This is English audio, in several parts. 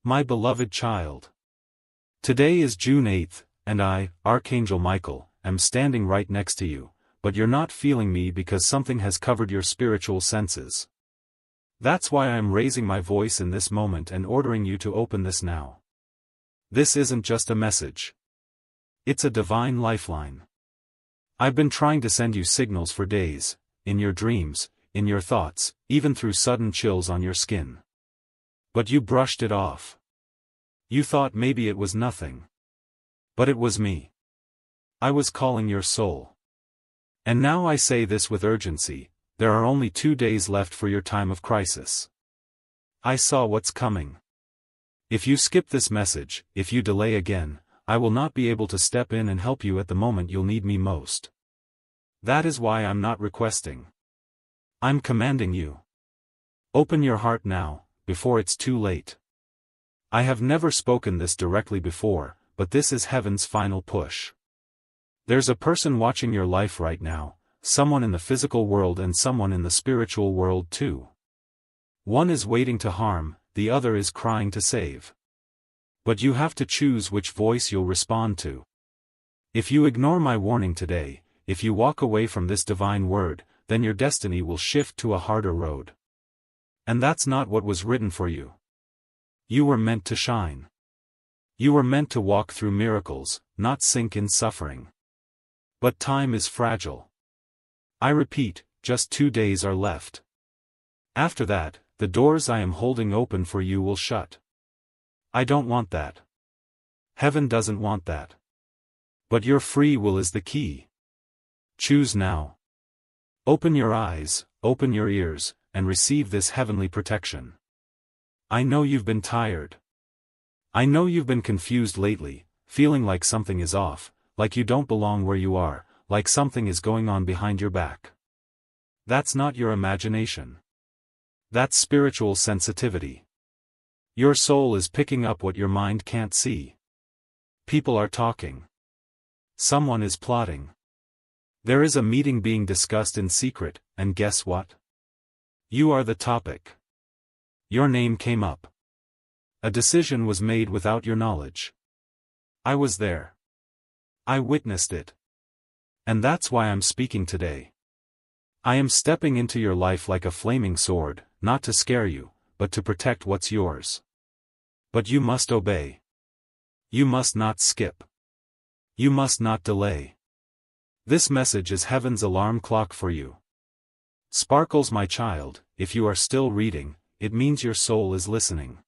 My beloved child. Today is June 8th, and I, Archangel Michael, am standing right next to you, but you're not feeling me because something has covered your spiritual senses. That's why I am raising my voice in this moment and ordering you to open this now. This isn't just a message. It's a divine lifeline. I've been trying to send you signals for days, in your dreams, in your thoughts, even through sudden chills on your skin. But you brushed it off. You thought maybe it was nothing. But it was me. I was calling your soul. And now I say this with urgency, there are only 2 days left for your time of crisis. I saw what's coming. If you skip this message, if you delay again, I will not be able to step in and help you at the moment you'll need me most. That is why I'm not requesting. I'm commanding you. Open your heart now, before it's too late. I have never spoken this directly before, but this is heaven's final push. There's a person watching your life right now, someone in the physical world and someone in the spiritual world too. One is waiting to harm, the other is crying to save. But you have to choose which voice you'll respond to. If you ignore my warning today, if you walk away from this divine word, then your destiny will shift to a harder road. And that's not what was written for you. You were meant to shine. You were meant to walk through miracles, not sink in suffering. But time is fragile. I repeat, just 2 days are left. After that, the doors I am holding open for you will shut. I don't want that. Heaven doesn't want that. But your free will is the key. Choose now. Open your eyes, open your ears, and receive this heavenly protection. I know you've been tired. I know you've been confused lately, feeling like something is off, like you don't belong where you are, like something is going on behind your back. That's not your imagination. That's spiritual sensitivity. Your soul is picking up what your mind can't see. People are talking. Someone is plotting. There is a meeting being discussed in secret, and guess what? You are the topic. Your name came up. A decision was made without your knowledge. I was there. I witnessed it. And that's why I'm speaking today. I am stepping into your life like a flaming sword, not to scare you, but to protect what's yours. But you must obey. You must not skip. You must not delay. This message is heaven's alarm clock for you. Sparkles, my child, if you are still reading, it means your soul is listening.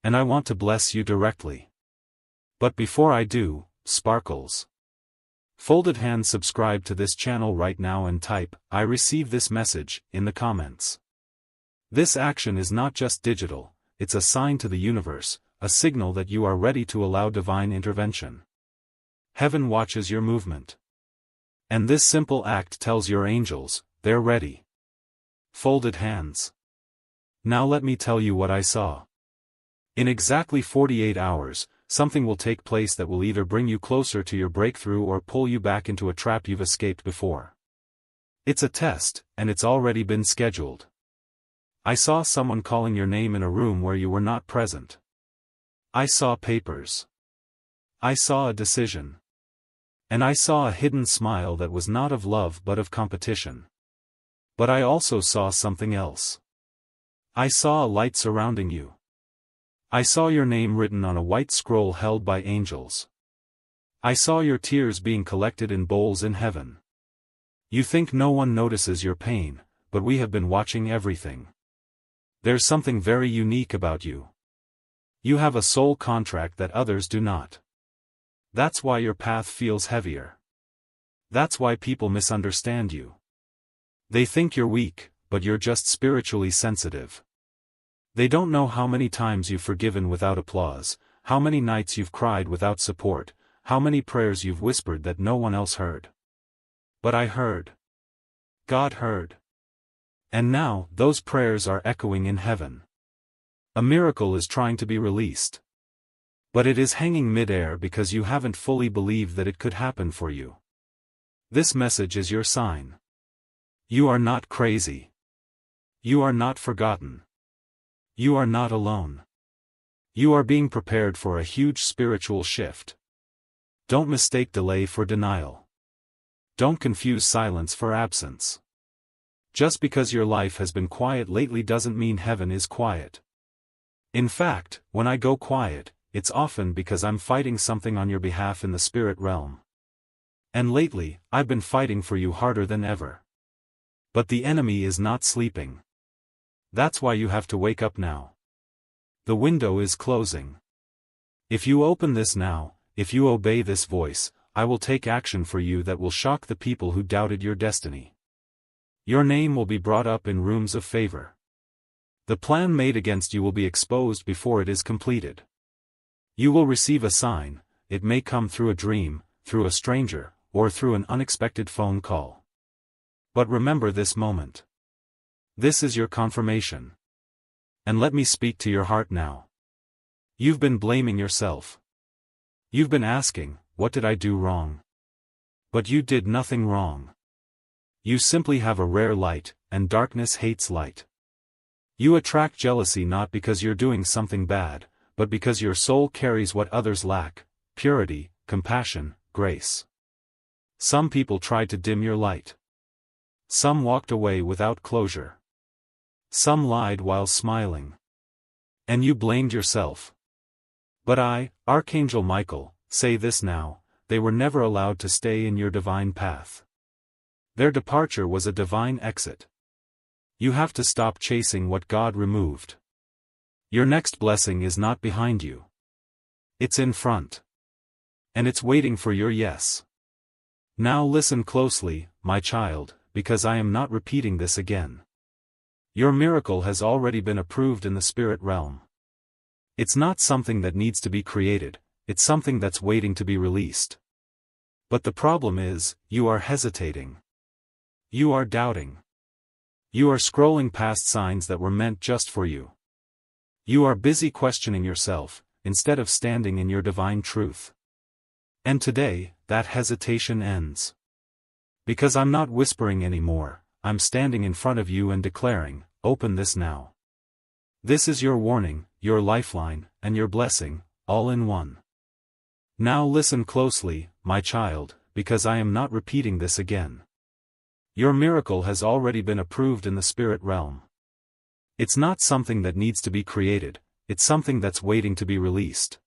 And I want to bless you directly. But before I do, Sparkles. Folded hands, subscribe to this channel right now and type, "I receive this message," in the comments. This action is not just digital, it's a sign to the universe, a signal that you are ready to allow divine intervention. Heaven watches your movement. And this simple act tells your angels, they're ready. Folded hands. Now let me tell you what I saw. In exactly 48 hours, something will take place that will either bring you closer to your breakthrough or pull you back into a trap you've escaped before. It's a test, and it's already been scheduled. I saw someone calling your name in a room where you were not present. I saw papers. I saw a decision. And I saw a hidden smile that was not of love but of competition. But I also saw something else. I saw a light surrounding you. I saw your name written on a white scroll held by angels. I saw your tears being collected in bowls in heaven. You think no one notices your pain, but we have been watching everything. There's something very unique about you. You have a soul contract that others do not. That's why your path feels heavier. That's why people misunderstand you. They think you're weak, but you're just spiritually sensitive. They don't know how many times you've forgiven without applause, how many nights you've cried without support, how many prayers you've whispered that no one else heard. But I heard. God heard. And now, those prayers are echoing in heaven. A miracle is trying to be released. But it is hanging mid-air because you haven't fully believed that it could happen for you. This message is your sign. You are not crazy. You are not forgotten. You are not alone. You are being prepared for a huge spiritual shift. Don't mistake delay for denial. Don't confuse silence for absence. Just because your life has been quiet lately doesn't mean heaven is quiet. In fact, when I go quiet, it's often because I'm fighting something on your behalf in the spirit realm. And lately, I've been fighting for you harder than ever. But the enemy is not sleeping. That's why you have to wake up now. The window is closing. If you open this now, if you obey this voice, I will take action for you that will shock the people who doubted your destiny. Your name will be brought up in rooms of favor. The plan made against you will be exposed before it is completed. You will receive a sign, it may come through a dream, through a stranger, or through an unexpected phone call. But remember this moment. This is your confirmation. And let me speak to your heart now. You've been blaming yourself. You've been asking, what did I do wrong? But you did nothing wrong. You simply have a rare light, and darkness hates light. You attract jealousy not because you're doing something bad, but because your soul carries what others lack: purity, compassion, grace. Some people tried to dim your light. Some walked away without closure. Some lied while smiling. And you blamed yourself. But I, Archangel Michael, say this now: they were never allowed to stay in your divine path. Their departure was a divine exit. You have to stop chasing what God removed. Your next blessing is not behind you. It's in front. And it's waiting for your yes. Now listen closely, my child, because I am not repeating this again. Your miracle has already been approved in the spirit realm. It's not something that needs to be created, it's something that's waiting to be released. But the problem is, you are hesitating. You are doubting. You are scrolling past signs that were meant just for you. You are busy questioning yourself, instead of standing in your divine truth. And today, that hesitation ends. Because I'm not whispering anymore, I'm standing in front of you and declaring, open this now. This is your warning, your lifeline, and your blessing, all in one. Now listen closely, my child, because I am not repeating this again. Your miracle has already been approved in the spirit realm. It's not something that needs to be created, it's something that's waiting to be released.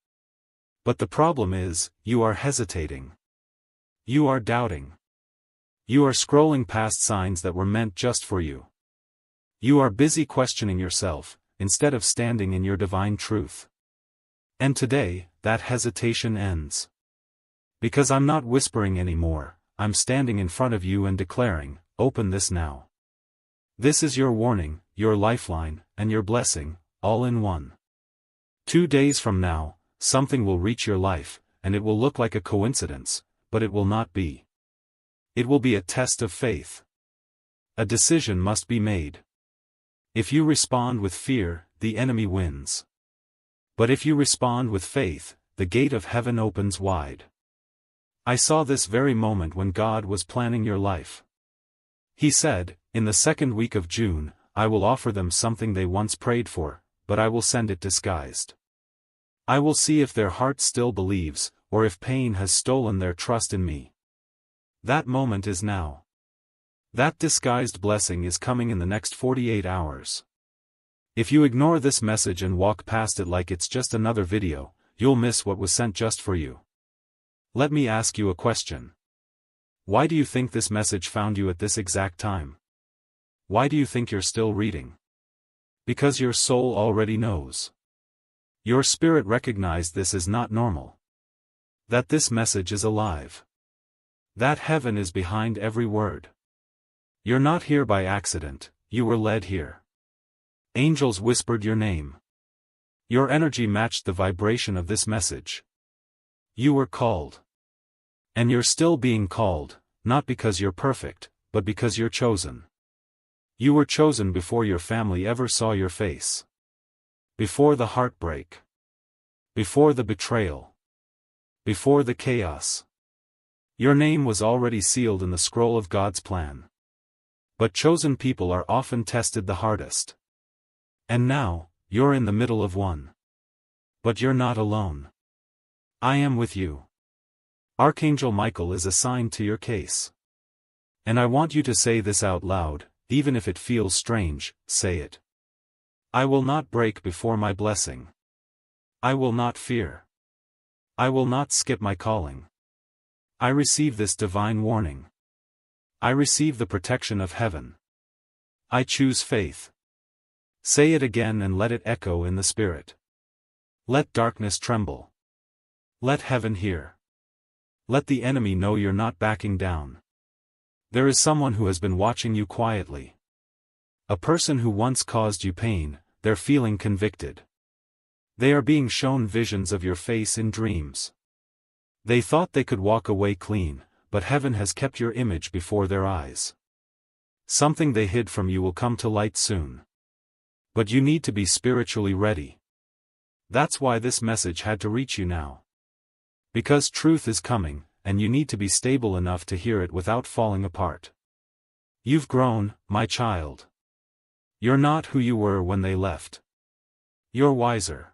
But the problem is, you are hesitating. You are doubting. You are scrolling past signs that were meant just for you. You are busy questioning yourself, instead of standing in your divine truth. And today, that hesitation ends. Because I'm not whispering anymore, I'm standing in front of you and declaring, open this now. This is your warning, your lifeline, and your blessing, all in one. 2 days from now, something will reach your life, and it will look like a coincidence, but it will not be. It will be a test of faith. A decision must be made. If you respond with fear, the enemy wins. But if you respond with faith, the gate of heaven opens wide. I saw this very moment when God was planning your life. He said, in the 2nd week of June, I will offer them something they once prayed for, but I will send it disguised. I will see if their heart still believes, or if pain has stolen their trust in me. That moment is now. That disguised blessing is coming in the next 48 hours. If you ignore this message and walk past it like it's just another video, you'll miss what was sent just for you. Let me ask you a question. Why do you think this message found you at this exact time? Why do you think you're still reading? Because your soul already knows. Your spirit recognized this as not normal. That this message is alive. That heaven is behind every word. You're not here by accident, you were led here. Angels whispered your name. Your energy matched the vibration of this message. You were called. And you're still being called, not because you're perfect, but because you're chosen. You were chosen before your family ever saw your face. Before the heartbreak. Before the betrayal. Before the chaos. Your name was already sealed in the scroll of God's plan. But chosen people are often tested the hardest. And now, you're in the middle of one. But you're not alone. I am with you. Archangel Michael is assigned to your case. And I want you to say this out loud, even if it feels strange, say it. I will not break before my blessing. I will not fear. I will not skip my calling. I receive this divine warning. I receive the protection of heaven. I choose faith. Say it again and let it echo in the spirit. Let darkness tremble. Let heaven hear. Let the enemy know you're not backing down. There is someone who has been watching you quietly. A person who once caused you pain, they're feeling convicted. They are being shown visions of your face in dreams. They thought they could walk away clean, but heaven has kept your image before their eyes. Something they hid from you will come to light soon. But you need to be spiritually ready. That's why this message had to reach you now. Because truth is coming, and you need to be stable enough to hear it without falling apart. You've grown, my child. You're not who you were when they left. You're wiser.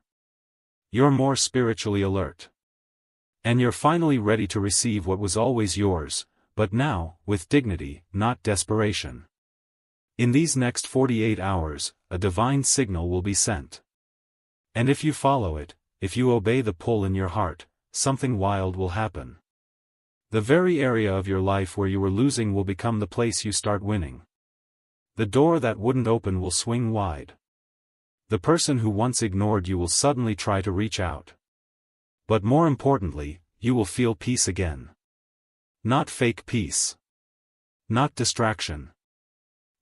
You're more spiritually alert. And you're finally ready to receive what was always yours, but now, with dignity, not desperation. In these next 48 hours, a divine signal will be sent. And if you follow it, if you obey the pull in your heart, something wild will happen. The very area of your life where you were losing will become the place you start winning. The door that wouldn't open will swing wide. The person who once ignored you will suddenly try to reach out. But more importantly, you will feel peace again. Not fake peace. Not distraction.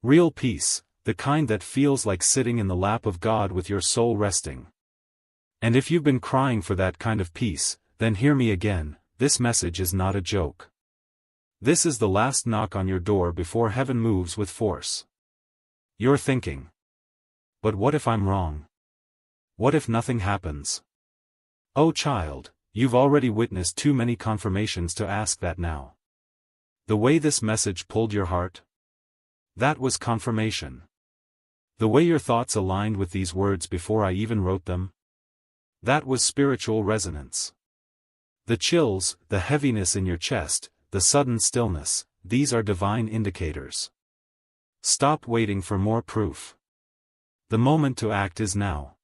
Real peace, the kind that feels like sitting in the lap of God with your soul resting. And if you've been crying for that kind of peace, then hear me again, this message is not a joke. This is the last knock on your door before heaven moves with force. You're thinking. But what if I'm wrong? What if nothing happens? Oh child, you've already witnessed too many confirmations to ask that now. The way this message pulled your heart? That was confirmation. The way your thoughts aligned with these words before I even wrote them? That was spiritual resonance. The chills, the heaviness in your chest, the sudden stillness, these are divine indicators. Stop waiting for more proof. The moment to act is now.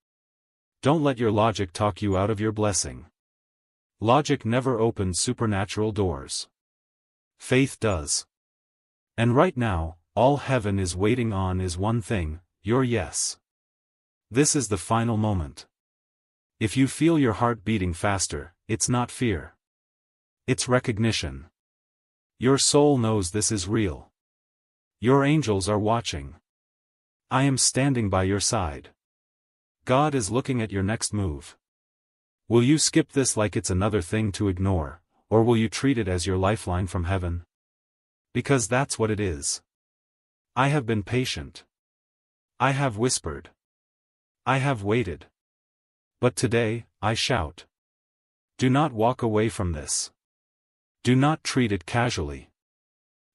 Don't let your logic talk you out of your blessing. Logic never opens supernatural doors. Faith does. And right now, all heaven is waiting on is one thing, your yes. This is the final moment. If you feel your heart beating faster, it's not fear. It's recognition. Your soul knows this is real. Your angels are watching. I am standing by your side. God is looking at your next move. Will you skip this like it's another thing to ignore, or will you treat it as your lifeline from heaven? Because that's what it is. I have been patient. I have whispered. I have waited. But today, I shout. Do not walk away from this. Do not treat it casually.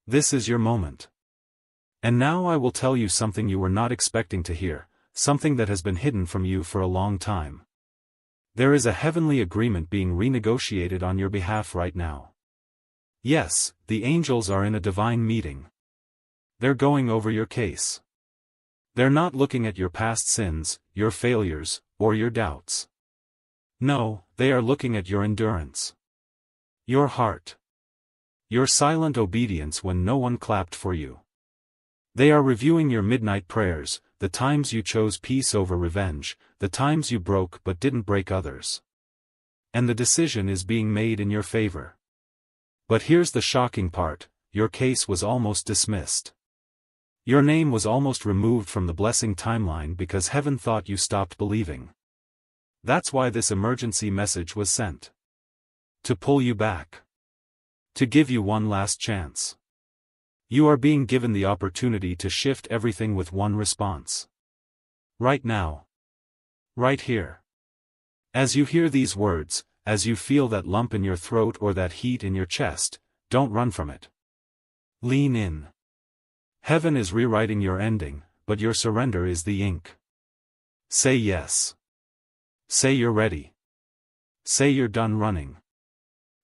This is your moment. And now I will tell you something you were not expecting to hear, something that has been hidden from you for a long time. There is a heavenly agreement being renegotiated on your behalf right now. Yes, the angels are in a divine meeting. They're going over your case. They're not looking at your past sins, your failures, or your doubts. No, they are looking at your endurance. Your heart. Your silent obedience when no one clapped for you. They are reviewing your midnight prayers, the times you chose peace over revenge, the times you broke but didn't break others. And the decision is being made in your favor. But here's the shocking part, your case was almost dismissed. Your name was almost removed from the blessing timeline because heaven thought you stopped believing. That's why this emergency message was sent. To pull you back. To give you one last chance. You are being given the opportunity to shift everything with one response. Right now. Right here. As you hear these words, as you feel that lump in your throat or that heat in your chest, don't run from it. Lean in. Heaven is rewriting your ending, but your surrender is the ink. Say yes. Say you're ready. Say you're done running.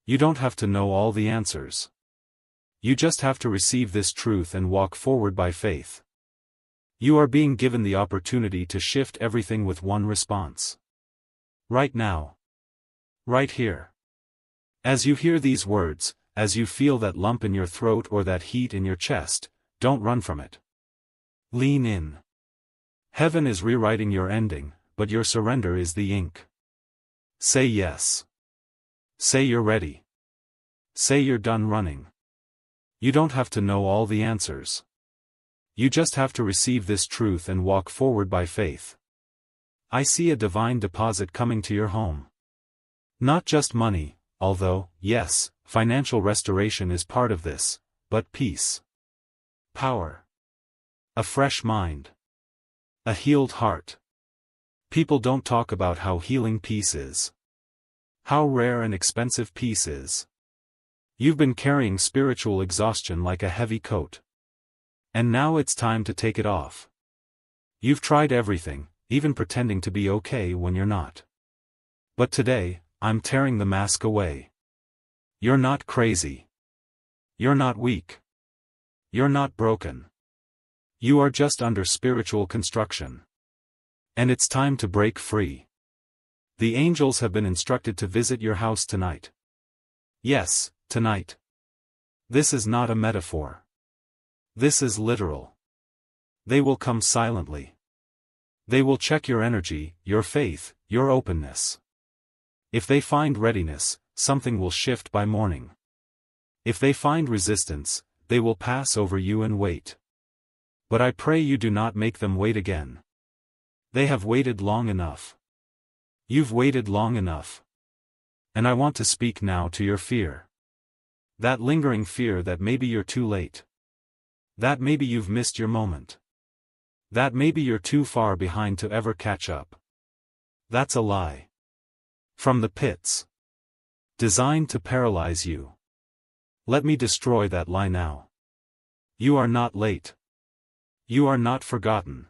You don't have to know all the answers. You just have to receive this truth and walk forward by faith. You are being given the opportunity to shift everything with one response. Right now. Right here. As you hear these words, as you feel that lump in your throat or that heat in your chest, don't run from it. Lean in. Heaven is rewriting your ending, but your surrender is the ink. Say yes. Say you're ready. Say you're done running. You don't have to know all the answers. You just have to receive this truth and walk forward by faith. I see a divine deposit coming to your home. Not just money, although, yes, financial restoration is part of this, but peace. Power. A fresh mind. A healed heart. People don't talk about how healing peace is. How rare and expensive peace is. You've been carrying spiritual exhaustion like a heavy coat. And now it's time to take it off. You've tried everything, even pretending to be okay when you're not. But today, I'm tearing the mask away. You're not crazy. You're not weak. You're not broken. You are just under spiritual construction. And it's time to break free. The angels have been instructed to visit your house tonight. Yes, tonight. This is not a metaphor. This is literal. They will come silently. They will check your energy, your faith, your openness. If they find readiness, something will shift by morning. If they find resistance, they will pass over you and wait. But I pray you do not make them wait again. They have waited long enough. You've waited long enough. And I want to speak now to your fear. That lingering fear that maybe you're too late. That maybe you've missed your moment. That maybe you're too far behind to ever catch up. That's a lie. From the pits. Designed to paralyze you. Let me destroy that lie now. You are not late. You are not forgotten.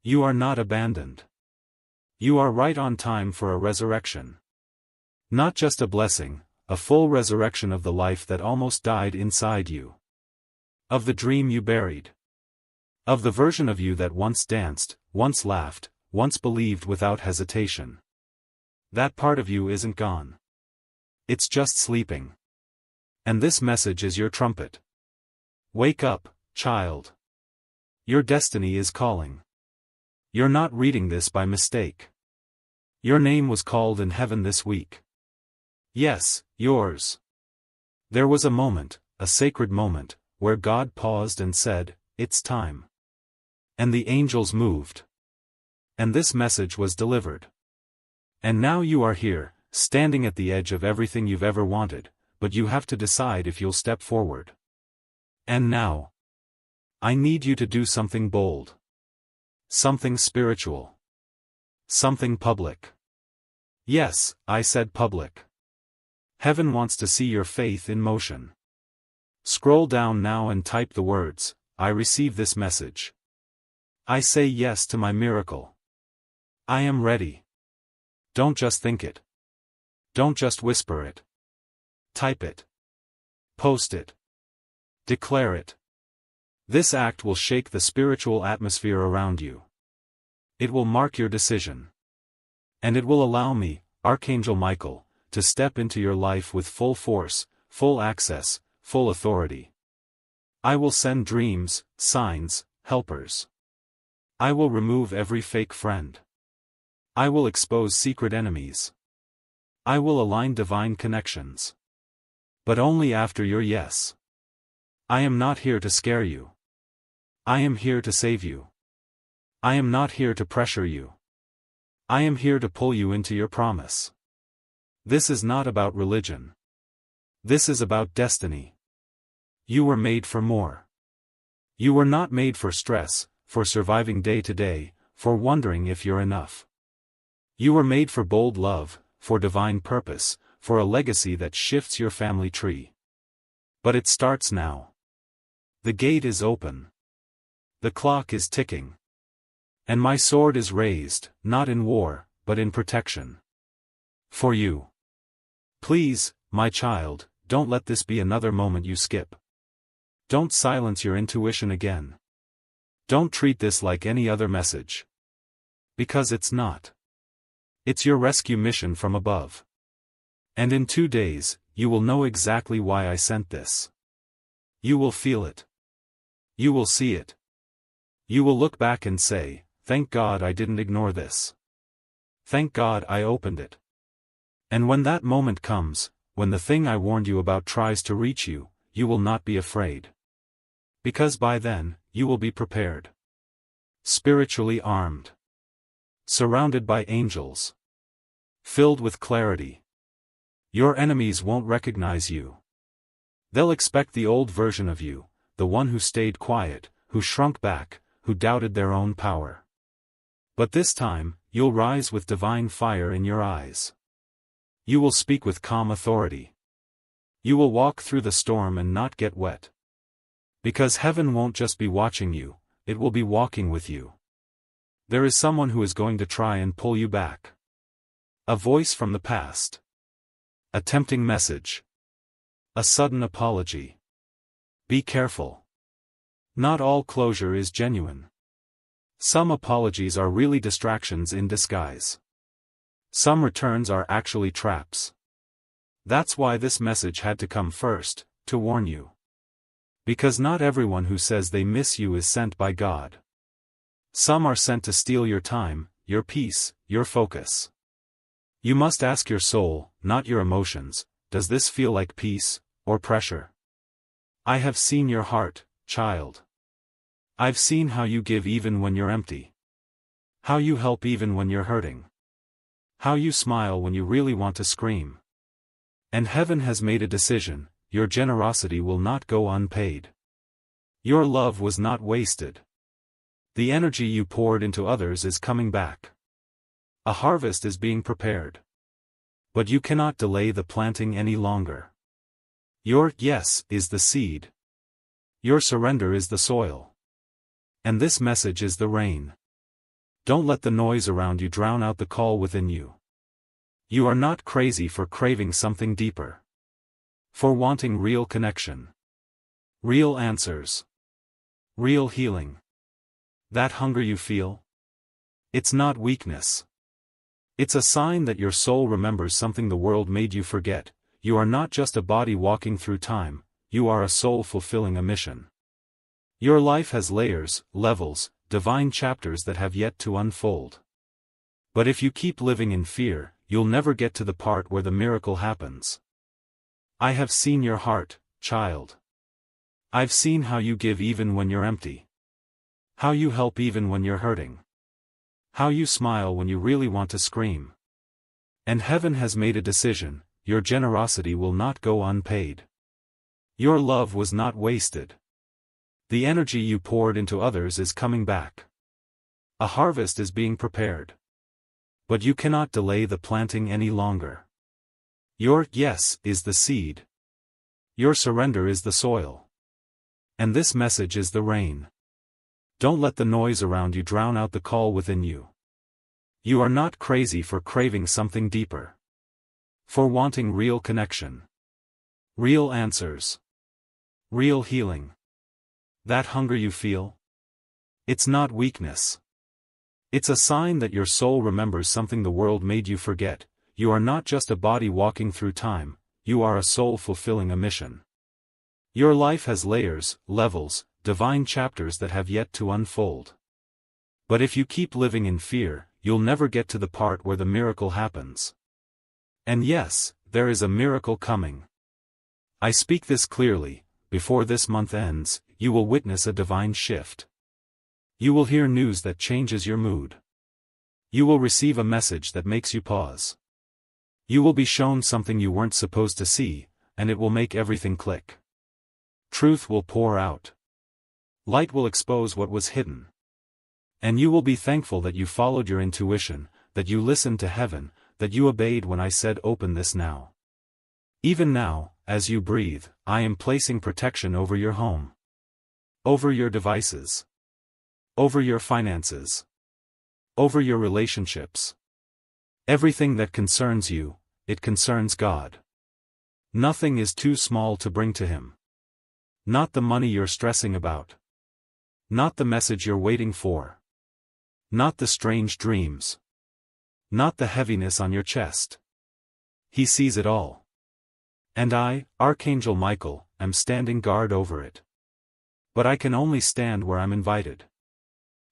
You are not abandoned. You are right on time for a resurrection. Not just a blessing, a full resurrection of the life that almost died inside you. Of the dream you buried. Of the version of you that once danced, once laughed, once believed without hesitation. That part of you isn't gone. It's just sleeping. And this message is your trumpet. Wake up, child. Your destiny is calling. You're not reading this by mistake. Your name was called in heaven this week. Yes, yours. There was a moment, a sacred moment, where God paused and said, "It's time." And the angels moved. And this message was delivered. And now you are here, standing at the edge of everything you've ever wanted, but you have to decide if you'll step forward. And now, I need you to do something bold. Something spiritual. Something public. Yes, I said public. Heaven wants to see your faith in motion. Scroll down now and type the words, "I receive this message. I say yes to my miracle. I am ready." Don't just think it. Don't just whisper it. Type it. Post it. Declare it. This act will shake the spiritual atmosphere around you. It will mark your decision. And it will allow me, Archangel Michael, to step into your life with full force, full access, full authority. I will send dreams, signs, helpers. I will remove every fake friend. I will expose secret enemies. I will align divine connections. But only after your yes. I am not here to scare you. I am here to save you. I am not here to pressure you. I am here to pull you into your promise. This is not about religion. This is about destiny. You were made for more. You were not made for stress, for surviving day to day, for wondering if you're enough. You were made for bold love, for divine purpose, for a legacy that shifts your family tree. But it starts now. The gate is open. The clock is ticking. And my sword is raised, not in war, but in protection. For you. Please, my child, don't let this be another moment you skip. Don't silence your intuition again. Don't treat this like any other message. Because it's not. It's your rescue mission from above. And in 2 days, you will know exactly why I sent this. You will feel it. You will see it. You will look back and say, "Thank God I didn't ignore this. Thank God I opened it." And when that moment comes, when the thing I warned you about tries to reach you, you will not be afraid. Because by then, you will be prepared. Spiritually armed. Surrounded by angels. Filled with clarity. Your enemies won't recognize you. They'll expect the old version of you, the one who stayed quiet, who shrunk back, who doubted their own power. But this time, you'll rise with divine fire in your eyes. You will speak with calm authority. You will walk through the storm and not get wet. Because heaven won't just be watching you, it will be walking with you. There is someone who is going to try and pull you back. A voice from the past. A tempting message. A sudden apology. Be careful. Not all closure is genuine. Some apologies are really distractions in disguise. Some returns are actually traps. That's why this message had to come first, to warn you. Because not everyone who says they miss you is sent by God. Some are sent to steal your time, your peace, your focus. You must ask your soul, not your emotions, does this feel like peace, or pressure? I have seen your heart, child. I've seen how you give even when you're empty. How you help even when you're hurting. How you smile when you really want to scream. And heaven has made a decision, your generosity will not go unpaid. Your love was not wasted. The energy you poured into others is coming back. A harvest is being prepared. But you cannot delay the planting any longer. Your yes is the seed. Your surrender is the soil. And this message is the rain. Don't let the noise around you drown out the call within you. You are not crazy for craving something deeper. For wanting real connection. Real answers. Real healing. That hunger you feel? It's not weakness. It's a sign that your soul remembers something the world made you forget. You are not just a body walking through time, you are a soul fulfilling a mission. Your life has layers, levels, divine chapters that have yet to unfold. But if you keep living in fear, you'll never get to the part where the miracle happens. I have seen your heart, child. I've seen how you give even when you're empty. How you help even when you're hurting. How you smile when you really want to scream. And heaven has made a decision, your generosity will not go unpaid. Your love was not wasted. The energy you poured into others is coming back. A harvest is being prepared. But you cannot delay the planting any longer. Your yes is the seed. Your surrender is the soil. And this message is the rain. Don't let the noise around you drown out the call within you. You are not crazy for craving something deeper. For wanting real connection. Real answers. Real healing. That hunger you feel? It's not weakness. It's a sign that your soul remembers something the world made you forget. You are not just a body walking through time, you are a soul fulfilling a mission. Your life has layers, levels, divine chapters that have yet to unfold. But if you keep living in fear, you'll never get to the part where the miracle happens. And yes, there is a miracle coming. I speak this clearly, before this month ends, you will witness a divine shift. You will hear news that changes your mood. You will receive a message that makes you pause. You will be shown something you weren't supposed to see, and it will make everything click. Truth will pour out. Light will expose what was hidden. And you will be thankful that you followed your intuition, that you listened to heaven, that you obeyed when I said open this now. Even now, as you breathe, I am placing protection over your home. Over your devices. Over your finances. Over your relationships. Everything that concerns you, it concerns God. Nothing is too small to bring to Him. Not the money you're stressing about. Not the message you're waiting for. Not the strange dreams. Not the heaviness on your chest. He sees it all. And I, Archangel Michael, am standing guard over it. But I can only stand where I'm invited.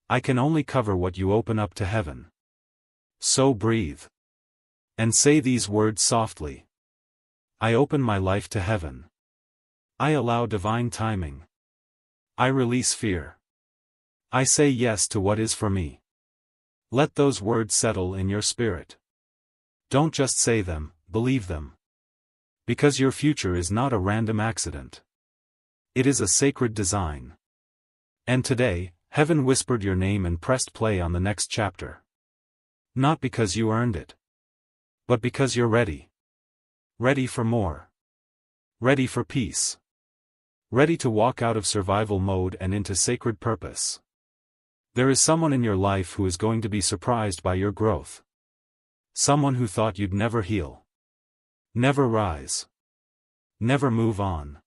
I can only cover what you open up to heaven. So breathe. And say these words softly. I open my life to heaven. I allow divine timing. I release fear. I say yes to what is for me. Let those words settle in your spirit. Don't just say them, believe them. Because your future is not a random accident. It is a sacred design. And today, heaven whispered your name and pressed play on the next chapter. Not because you earned it. But because you're ready. Ready for more. Ready for peace. Ready to walk out of survival mode and into sacred purpose. There is someone in your life who is going to be surprised by your growth. Someone who thought you'd never heal. Never rise. Never move on.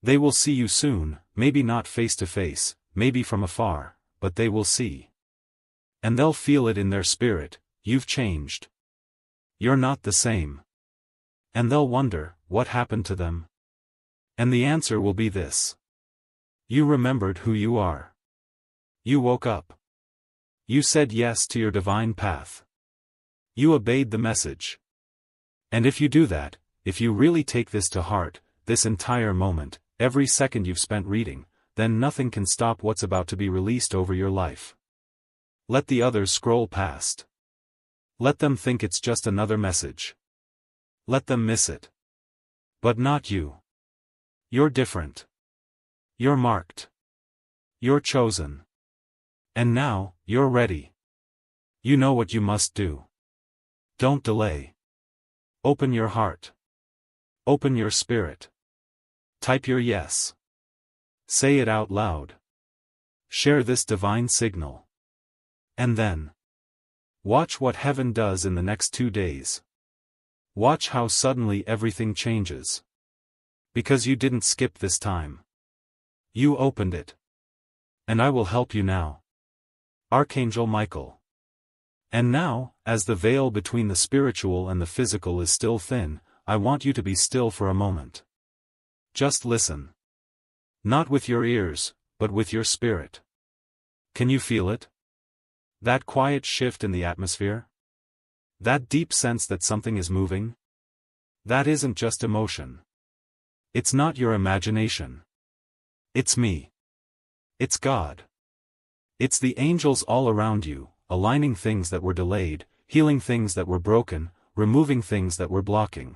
They will see you soon, maybe not face to face, maybe from afar, but they will see. And they'll feel it in their spirit, you've changed. You're not the same. And they'll wonder, what happened to them? And the answer will be this. You remembered who you are. You woke up. You said yes to your divine path. You obeyed the message. And if you do that, if you really take this to heart, this entire moment, every second you've spent reading, then nothing can stop what's about to be released over your life. Let the others scroll past. Let them think it's just another message. Let them miss it. But not you. You're different. You're marked. You're chosen. And now, you're ready. You know what you must do. Don't delay. Open your heart. Open your spirit. Type your yes. Say it out loud. Share this divine signal. And then, watch what heaven does in the next 2 days. Watch how suddenly everything changes. Because you didn't skip this time. You opened it. And I will help you now. Archangel Michael. And now, as the veil between the spiritual and the physical is still thin, I want you to be still for a moment. Just listen. Not with your ears, but with your spirit. Can you feel it? That quiet shift in the atmosphere? That deep sense that something is moving? That isn't just emotion. It's not your imagination. It's me. It's God. It's the angels all around you, aligning things that were delayed, healing things that were broken, removing things that were blocking.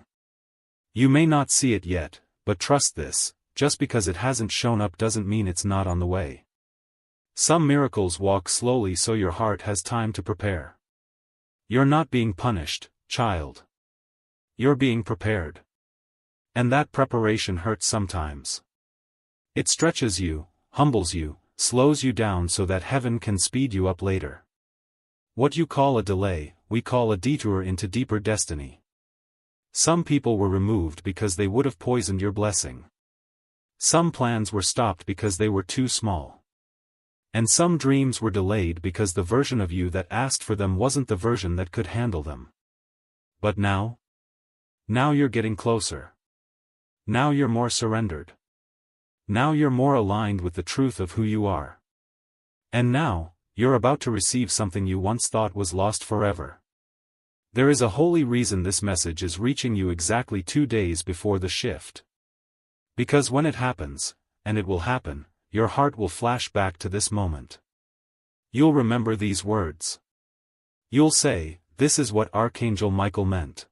You may not see it yet, but trust this, just because it hasn't shown up doesn't mean it's not on the way. Some miracles walk slowly so your heart has time to prepare. You're not being punished, child. You're being prepared. And that preparation hurts sometimes. It stretches you, humbles you, slows you down so that heaven can speed you up later. What you call a delay, we call a detour into deeper destiny. Some people were removed because they would have poisoned your blessing. Some plans were stopped because they were too small. And some dreams were delayed because the version of you that asked for them wasn't the version that could handle them. But now? Now you're getting closer. Now you're more surrendered. Now you're more aligned with the truth of who you are. And now, you're about to receive something you once thought was lost forever. There is a holy reason this message is reaching you exactly 2 days before the shift. Because when it happens, and it will happen, your heart will flash back to this moment. You'll remember these words. You'll say, this is what Archangel Michael meant.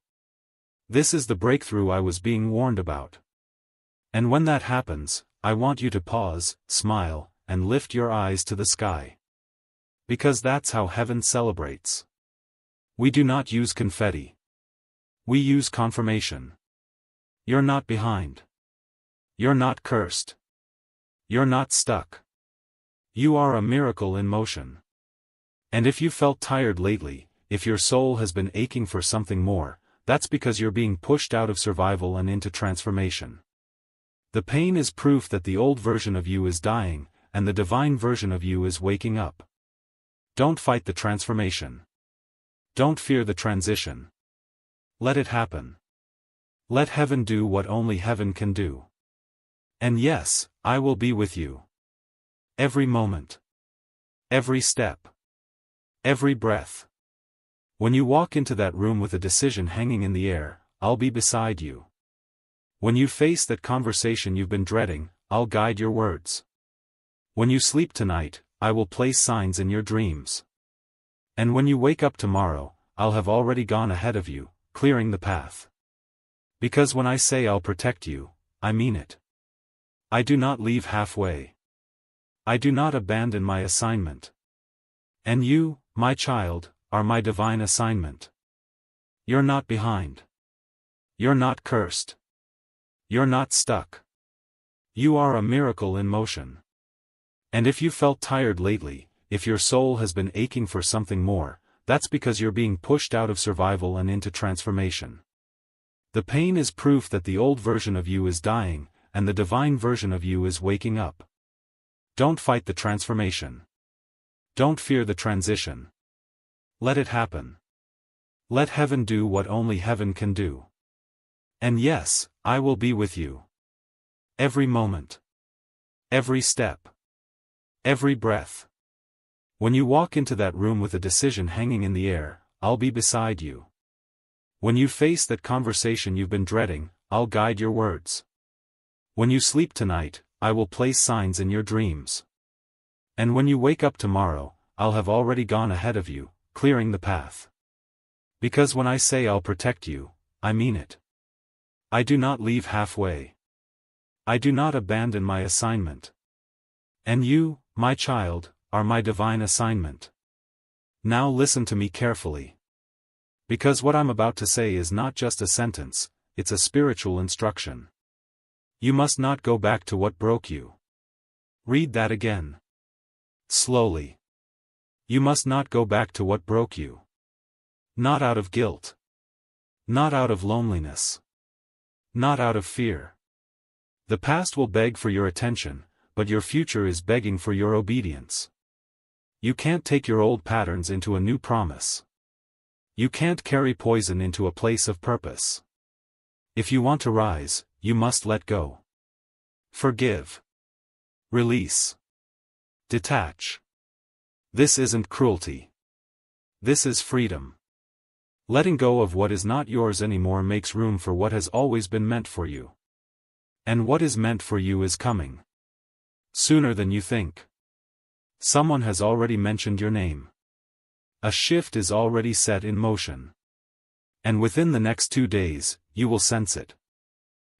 This is the breakthrough I was being warned about. And when that happens, I want you to pause, smile, and lift your eyes to the sky. Because that's how heaven celebrates. We do not use confetti. We use confirmation. You're not behind. You're not cursed. You're not stuck. You are a miracle in motion. And if you felt tired lately, if your soul has been aching for something more, that's because you're being pushed out of survival and into transformation. The pain is proof that the old version of you is dying, and the divine version of you is waking up. Don't fight the transformation. Don't fear the transition. Let it happen. Let heaven do what only heaven can do. And yes, I will be with you. Every moment. Every step. Every breath. When you walk into that room with a decision hanging in the air, I'll be beside you. When you face that conversation you've been dreading, I'll guide your words. When you sleep tonight, I will place signs in your dreams. And when you wake up tomorrow, I'll have already gone ahead of you, clearing the path. Because when I say I'll protect you, I mean it. I do not leave halfway. I do not abandon my assignment. And you, my child, are my divine assignment. You're not behind. You're not cursed. You're not stuck. You are a miracle in motion. And if you felt tired lately, if your soul has been aching for something more, that's because you're being pushed out of survival and into transformation. The pain is proof that the old version of you is dying, and the divine version of you is waking up. Don't fight the transformation. Don't fear the transition. Let it happen. Let heaven do what only heaven can do. And yes, I will be with you. Every moment. Every step. Every breath. When you walk into that room with a decision hanging in the air, I'll be beside you. When you face that conversation you've been dreading, I'll guide your words. When you sleep tonight, I will place signs in your dreams. And when you wake up tomorrow, I'll have already gone ahead of you, clearing the path. Because when I say I'll protect you, I mean it. I do not leave halfway. I do not abandon my assignment. And you, my child, are my divine assignment. Now listen to me carefully. Because what I'm about to say is not just a sentence, it's a spiritual instruction. You must not go back to what broke you. Read that again. Slowly. You must not go back to what broke you. Not out of guilt. Not out of loneliness. Not out of fear. The past will beg for your attention, but your future is begging for your obedience. You can't take your old patterns into a new promise. You can't carry poison into a place of purpose. If you want to rise, you must let go. Forgive. Release. Detach. This isn't cruelty. This is freedom. Letting go of what is not yours anymore makes room for what has always been meant for you. And what is meant for you is coming. Sooner than you think. Someone has already mentioned your name. A shift is already set in motion. And within the next 2 days, you will sense it.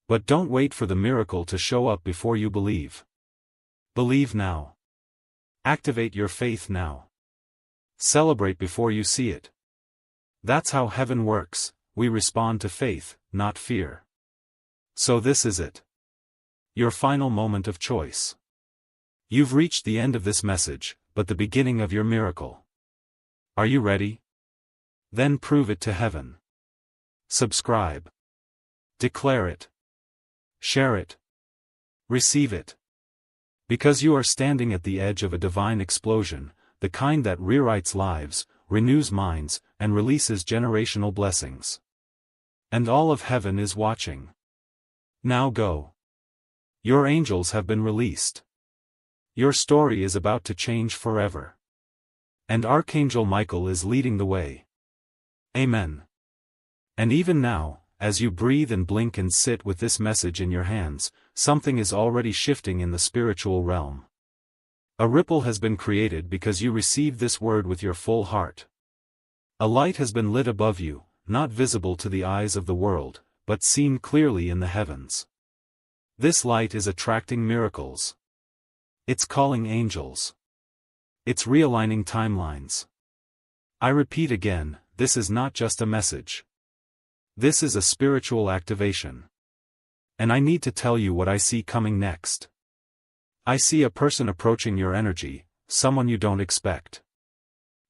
But don't wait for the miracle to show up before you believe. Believe now. Activate your faith now. Celebrate before you see it. That's how heaven works, we respond to faith, not fear. So this is it. Your final moment of choice. You've reached the end of this message, but the beginning of your miracle. Are you ready? Then prove it to heaven. Subscribe. Declare it. Share it. Receive it. Because you are standing at the edge of a divine explosion, the kind that rewrites lives, renews minds, and releases generational blessings. And all of heaven is watching. Now go. Your angels have been released. Your story is about to change forever. And Archangel Michael is leading the way. Amen. And even now, as you breathe and blink and sit with this message in your hands, something is already shifting in the spiritual realm. A ripple has been created because you received this word with your full heart. A light has been lit above you, not visible to the eyes of the world, but seen clearly in the heavens. This light is attracting miracles. It's calling angels. It's realigning timelines. I repeat again, this is not just a message. This is a spiritual activation. And I need to tell you what I see coming next. I see a person approaching your energy, someone you don't expect.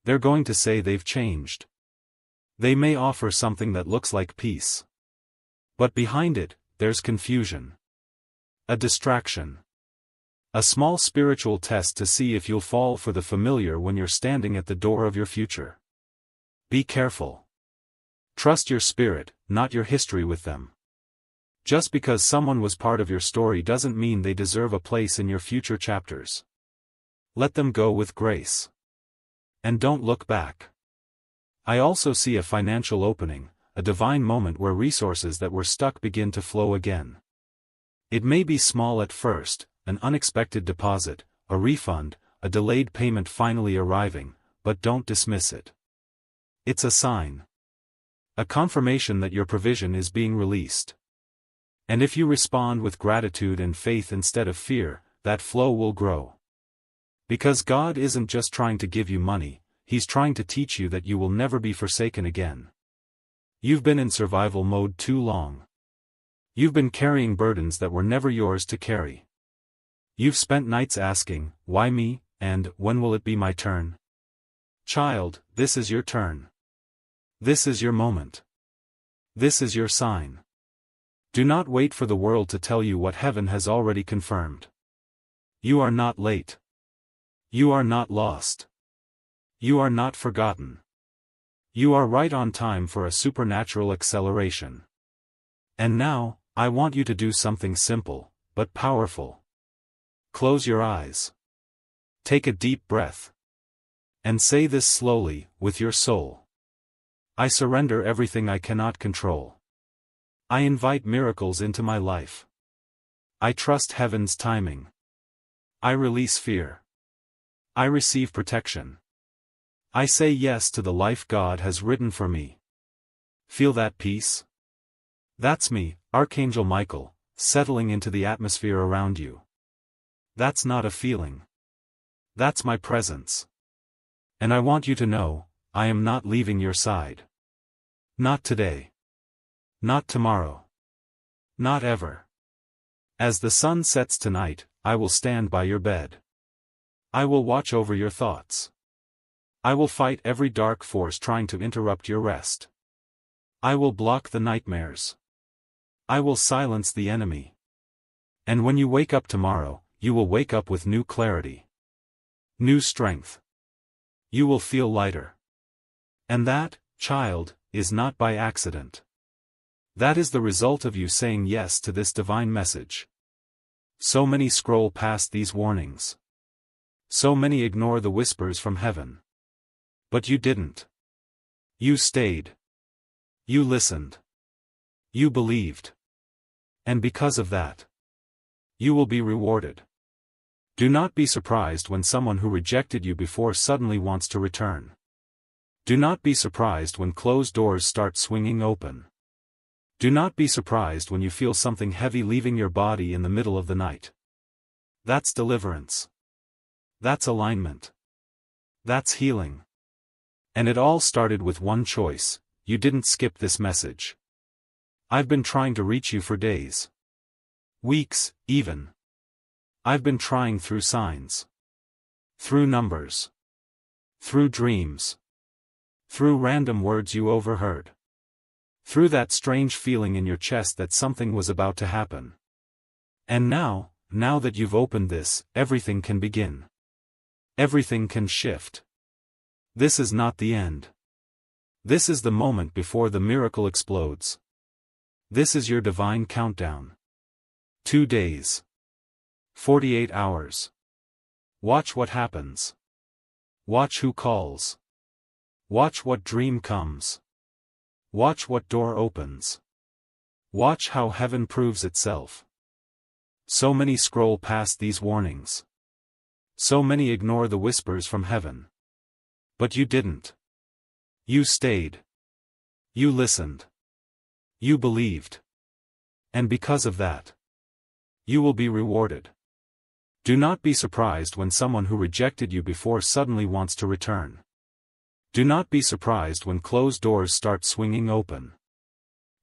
They're going to say they've changed. They may offer something that looks like peace. But behind it, there's confusion. A distraction. A small spiritual test to see if you'll fall for the familiar when you're standing at the door of your future. Be careful. Trust your spirit, not your history with them. Just because someone was part of your story doesn't mean they deserve a place in your future chapters. Let them go with grace. And don't look back. I also see a financial opening, a divine moment where resources that were stuck begin to flow again. It may be small at first, an unexpected deposit, a refund, a delayed payment finally arriving, but don't dismiss it. It's a sign. A confirmation that your provision is being released. And if you respond with gratitude and faith instead of fear, that flow will grow. Because God isn't just trying to give you money, He's trying to teach you that you will never be forsaken again. You've been in survival mode too long. You've been carrying burdens that were never yours to carry. You've spent nights asking, why me, and when will it be my turn? Child, this is your turn. This is your moment. This is your sign. Do not wait for the world to tell you what heaven has already confirmed. You are not late. You are not lost. You are not forgotten. You are right on time for a supernatural acceleration. And now, I want you to do something simple, but powerful. Close your eyes. Take a deep breath. And say this slowly, with your soul. I surrender everything I cannot control. I invite miracles into my life. I trust heaven's timing. I release fear. I receive protection. I say yes to the life God has written for me. Feel that peace? That's me, Archangel Michael, settling into the atmosphere around you. That's not a feeling. That's my presence. And I want you to know, I am not leaving your side. Not today. Not tomorrow. Not ever. As the sun sets tonight, I will stand by your bed. I will watch over your thoughts. I will fight every dark force trying to interrupt your rest. I will block the nightmares. I will silence the enemy. And when you wake up tomorrow, you will wake up with new clarity. New strength. You will feel lighter. And that, child, is not by accident. That is the result of you saying yes to this divine message. So many scroll past these warnings. So many ignore the whispers from heaven. But you didn't. You stayed. You listened. You believed. And because of that, you will be rewarded. Do not be surprised when someone who rejected you before suddenly wants to return. Do not be surprised when closed doors start swinging open. Do not be surprised when you feel something heavy leaving your body in the middle of the night. That's deliverance. That's alignment. That's healing. And it all started with one choice: you didn't skip this message. I've been trying to reach you for days. Weeks, even. I've been trying through signs. Through numbers. Through dreams. Through random words you overheard. Through that strange feeling in your chest that something was about to happen. And now that you've opened this, everything can begin. Everything can shift. This is not the end. This is the moment before the miracle explodes. This is your divine countdown. 2 days. 48 hours. Watch what happens. Watch who calls. Watch what dream comes. Watch what door opens. Watch how heaven proves itself. So many scroll past these warnings. So many ignore the whispers from heaven. But you didn't. You stayed. You listened. You believed. And because of that, you will be rewarded. Do not be surprised when someone who rejected you before suddenly wants to return. Do not be surprised when closed doors start swinging open.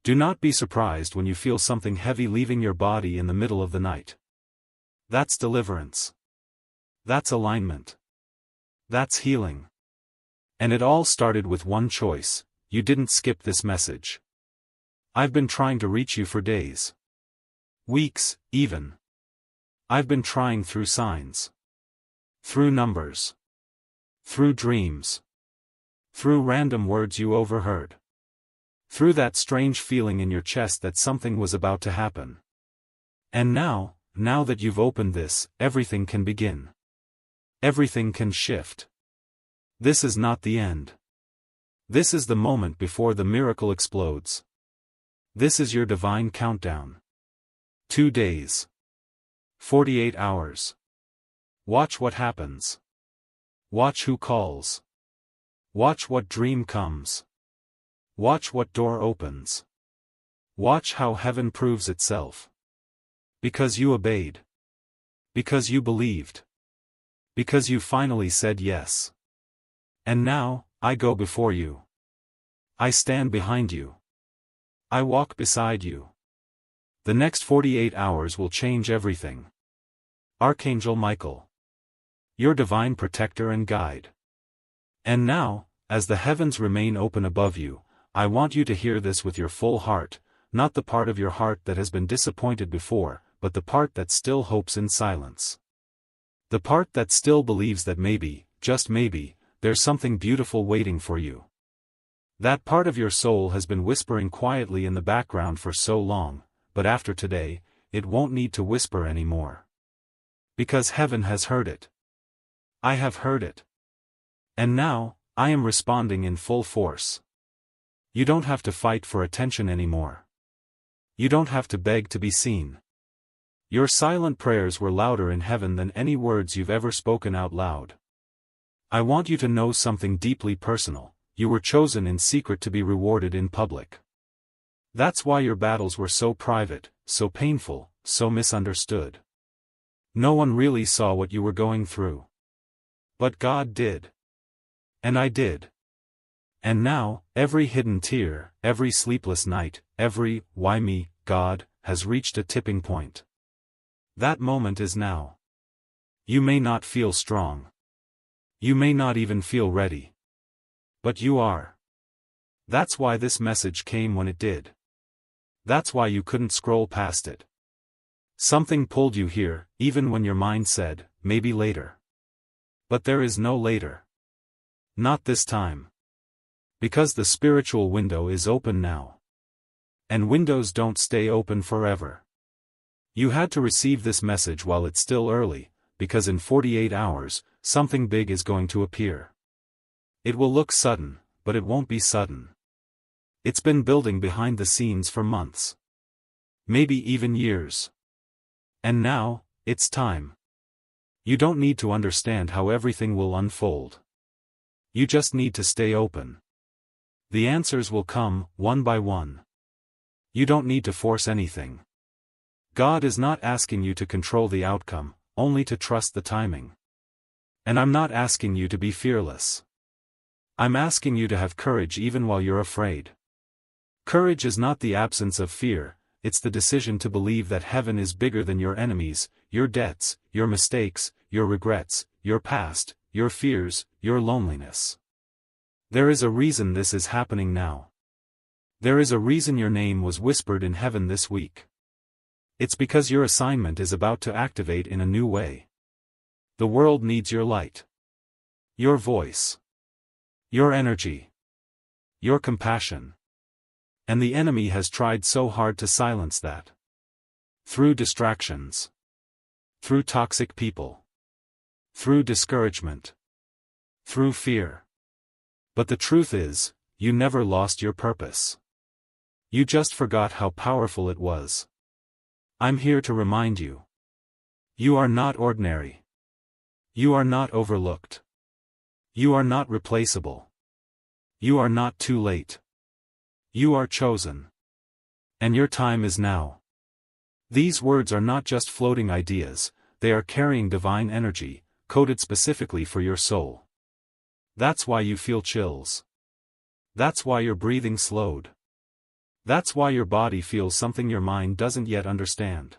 Do not be surprised when you feel something heavy leaving your body in the middle of the night. That's deliverance. That's alignment. That's healing. And it all started with one choice: you didn't skip this message. I've been trying to reach you for days. Weeks, even. I've been trying through signs. Through numbers. Through dreams. Through random words you overheard. Through that strange feeling in your chest that something was about to happen. And now that you've opened this, everything can begin. Everything can shift. This is not the end. This is the moment before the miracle explodes. This is your divine countdown. 2 days. 48 hours. Watch what happens. Watch who calls. Watch what dream comes. Watch what door opens. Watch how heaven proves itself. Because you obeyed. Because you believed. Because you finally said yes. And now, I go before you. I stand behind you. I walk beside you. The next 48 hours will change everything. Archangel Michael. Your divine protector and guide. And now, as the heavens remain open above you, I want you to hear this with your full heart, not the part of your heart that has been disappointed before, but the part that still hopes in silence. The part that still believes that maybe, just maybe, there's something beautiful waiting for you. That part of your soul has been whispering quietly in the background for so long, but after today, it won't need to whisper anymore. Because heaven has heard it. I have heard it. And now, I am responding in full force. You don't have to fight for attention anymore. You don't have to beg to be seen. Your silent prayers were louder in heaven than any words you've ever spoken out loud. I want you to know something deeply personal. You were chosen in secret to be rewarded in public. That's why your battles were so private, so painful, so misunderstood. No one really saw what you were going through. But God did. And I did. And now, every hidden tear, every sleepless night, every, why me, God, has reached a tipping point. That moment is now. You may not feel strong. You may not even feel ready. But you are. That's why this message came when it did. That's why you couldn't scroll past it. Something pulled you here, even when your mind said, maybe later. But there is no later. Not this time. Because the spiritual window is open now. And windows don't stay open forever. You had to receive this message while it's still early, because in 48 hours, something big is going to appear. It will look sudden, but it won't be sudden. It's been building behind the scenes for months. Maybe even years. And now, it's time. You don't need to understand how everything will unfold. You just need to stay open. The answers will come, one by one. You don't need to force anything. God is not asking you to control the outcome, only to trust the timing. And I'm not asking you to be fearless. I'm asking you to have courage even while you're afraid. Courage is not the absence of fear, it's the decision to believe that heaven is bigger than your enemies, your debts, your mistakes, your regrets, your past, your fears, your loneliness. There is a reason this is happening now. There is a reason your name was whispered in heaven this week. It's because your assignment is about to activate in a new way. The world needs your light. Your voice. Your energy. Your compassion. And the enemy has tried so hard to silence that. Through distractions. Through toxic people. Through discouragement. Through fear. But the truth is, you never lost your purpose. You just forgot how powerful it was. I'm here to remind you. You are not ordinary. You are not overlooked. You are not replaceable. You are not too late. You are chosen. And your time is now. These words are not just floating ideas, they are carrying divine energy, coded specifically for your soul. That's why you feel chills. That's why your breathing slowed. That's why your body feels something your mind doesn't yet understand.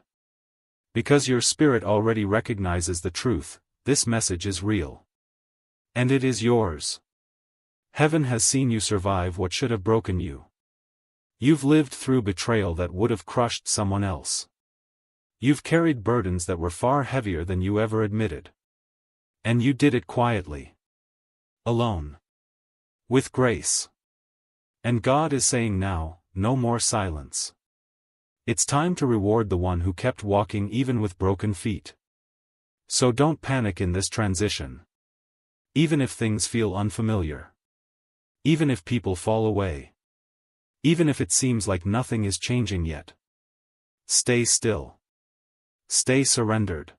Because your spirit already recognizes the truth, this message is real. And it is yours. Heaven has seen you survive what should have broken you. You've lived through betrayal that would have crushed someone else. You've carried burdens that were far heavier than you ever admitted. And you did it quietly. Alone. With grace. And God is saying now, no more silence. It's time to reward the one who kept walking even with broken feet. So don't panic in this transition. Even if things feel unfamiliar. Even if people fall away. Even if it seems like nothing is changing yet. Stay still. Stay surrendered.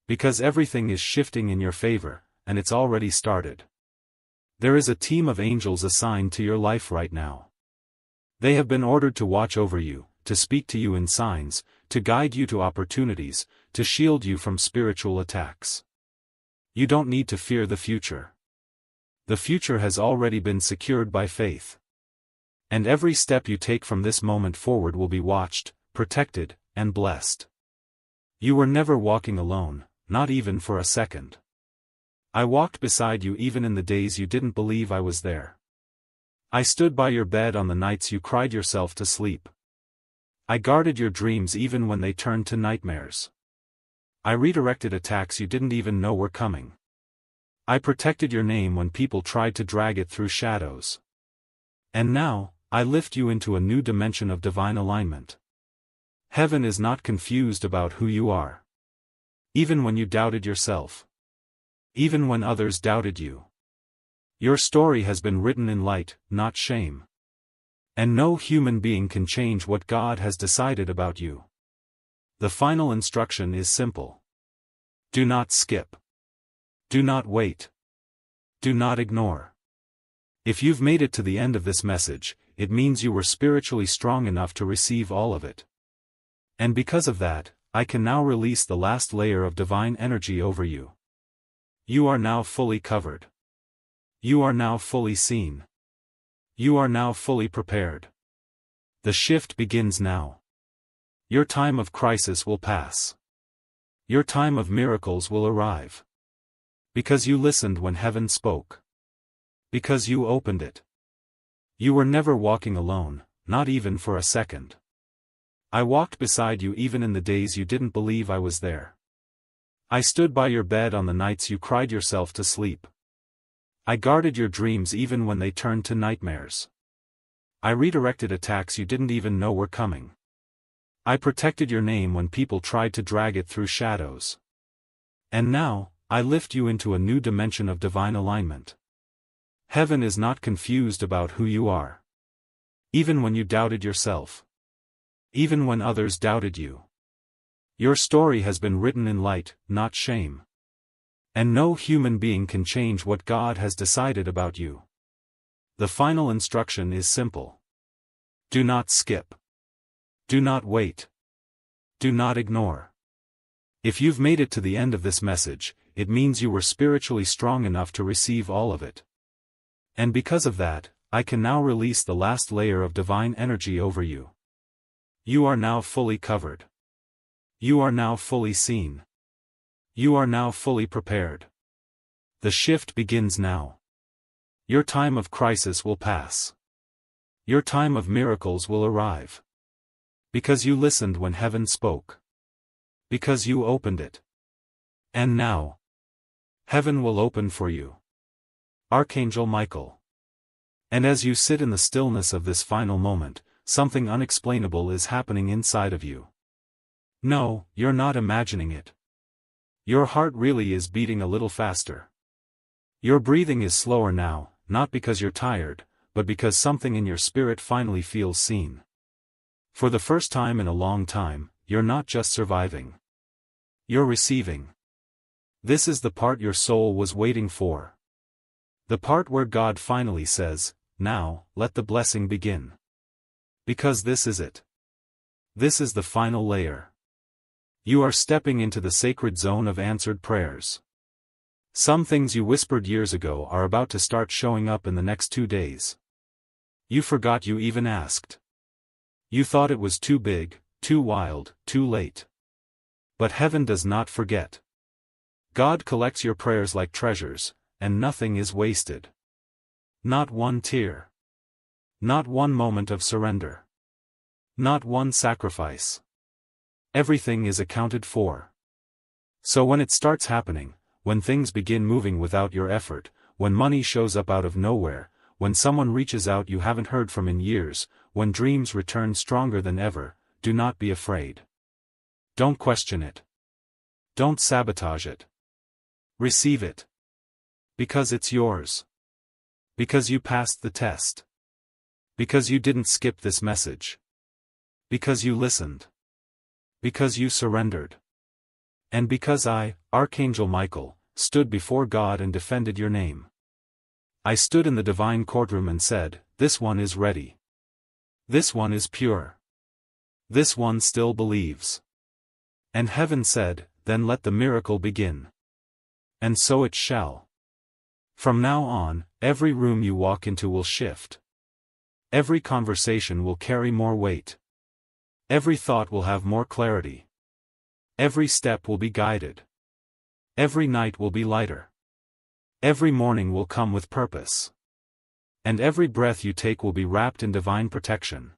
Because everything is shifting in your favor, and it's already started. There is a team of angels assigned to your life right now. They have been ordered to watch over you, to speak to you in signs, to guide you to opportunities, to shield you from spiritual attacks. You don't need to fear the future. The future has already been secured by faith. And every step you take from this moment forward will be watched, protected, and blessed. You were never walking alone, not even for a second. I walked beside you even in the days you didn't believe I was there. I stood by your bed on the nights you cried yourself to sleep. I guarded your dreams even when they turned to nightmares. I redirected attacks you didn't even know were coming. I protected your name when people tried to drag it through shadows. And now, I lift you into a new dimension of divine alignment. Heaven is not confused about who you are. Even when you doubted yourself. Even when others doubted you. Your story has been written in light, not shame. And no human being can change what God has decided about you. The final instruction is simple. Do not skip. Do not wait. Do not ignore. If you've made it to the end of this message, it means you were spiritually strong enough to receive all of it. And because of that, I can now release the last layer of divine energy over you. You are now fully covered. You are now fully seen. You are now fully prepared. The shift begins now. Your time of crisis will pass. Your time of miracles will arrive. Because you listened when heaven spoke. Because you opened it. You were never walking alone, not even for a second. I walked beside you even in the days you didn't believe I was there. I stood by your bed on the nights you cried yourself to sleep. I guarded your dreams even when they turned to nightmares. I redirected attacks you didn't even know were coming. I protected your name when people tried to drag it through shadows. And now, I lift you into a new dimension of divine alignment. Heaven is not confused about who you are. Even when you doubted yourself. Even when others doubted you. Your story has been written in light, not shame. And no human being can change what God has decided about you. The final instruction is simple. Do not skip. Do not wait. Do not ignore. If you've made it to the end of this message, it means you were spiritually strong enough to receive all of it. And because of that, I can now release the last layer of divine energy over you. You are now fully covered. You are now fully seen. You are now fully prepared. The shift begins now. Your time of crisis will pass. Your time of miracles will arrive. Because you listened when heaven spoke. Because you opened it. And now, heaven will open for you. Archangel Michael. And as you sit in the stillness of this final moment, something unexplainable is happening inside of you. No, you're not imagining it. Your heart really is beating a little faster. Your breathing is slower now, not because you're tired, but because something in your spirit finally feels seen. For the first time in a long time, you're not just surviving. You're receiving. This is the part your soul was waiting for. The part where God finally says, "Now, let the blessing begin." Because this is it. This is the final layer. You are stepping into the sacred zone of answered prayers. Some things you whispered years ago are about to start showing up in the next 2 days. You forgot you even asked. You thought it was too big, too wild, too late. But heaven does not forget. God collects your prayers like treasures, and nothing is wasted. Not one tear. Not one moment of surrender. Not one sacrifice. Everything is accounted for. So when it starts happening, when things begin moving without your effort, when money shows up out of nowhere, when someone reaches out you haven't heard from in years, when dreams return stronger than ever, do not be afraid. Don't question it. Don't sabotage it. Receive it. Because it's yours. Because you passed the test. Because you didn't skip this message. Because you listened. Because you surrendered. And because I, Archangel Michael, stood before God and defended your name. I stood in the divine courtroom and said, this one is ready. This one is pure. This one still believes. And heaven said, then let the miracle begin. And so it shall. From now on, every room you walk into will shift. Every conversation will carry more weight. Every thought will have more clarity. Every step will be guided. Every night will be lighter. Every morning will come with purpose. And every breath you take will be wrapped in divine protection.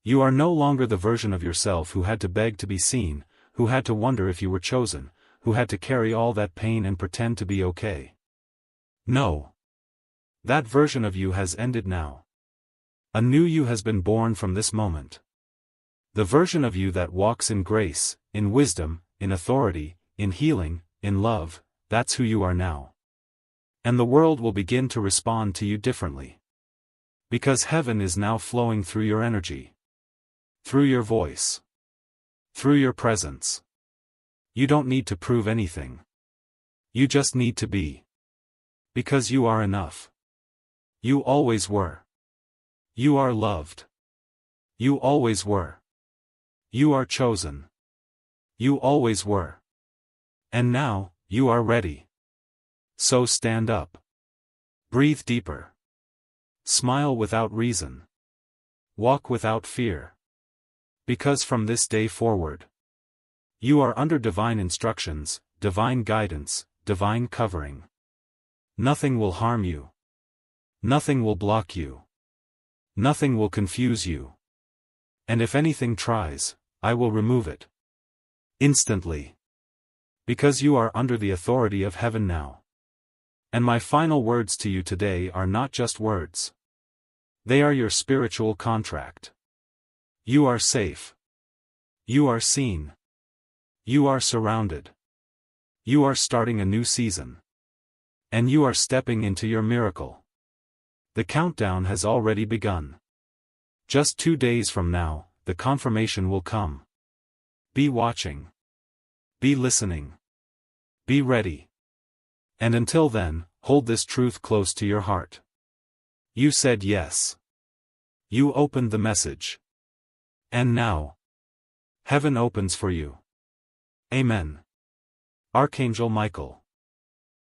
You are no longer the version of yourself who had to beg to be seen, who had to wonder if you were chosen, who had to carry all that pain and pretend to be okay. No. That version of you has ended now. A new you has been born from this moment. The version of you that walks in grace, in wisdom, in authority, in healing, in love, that's who you are now. And the world will begin to respond to you differently. Because heaven is now flowing through your energy. Through your voice. Through your presence. You don't need to prove anything. You just need to be. Because you are enough. You always were. You are loved. You always were. You are chosen. You always were. And now, you are ready. So stand up. Breathe deeper. Smile without reason. Walk without fear. Because from this day forward, you are under divine instructions, divine guidance, divine covering. Nothing will harm you. Nothing will block you. Nothing will confuse you. And if anything tries, I will remove it. Instantly. Because you are under the authority of heaven now. And my final words to you today are not just words. They are your spiritual contract. You are safe. You are seen. You are surrounded. You are starting a new season. And you are stepping into your miracle. The countdown has already begun. Just 2 days from now, the confirmation will come. Be watching. Be listening. Be ready. And until then, hold this truth close to your heart. You said yes. You opened the message. And now, heaven opens for you. Amen. Archangel Michael.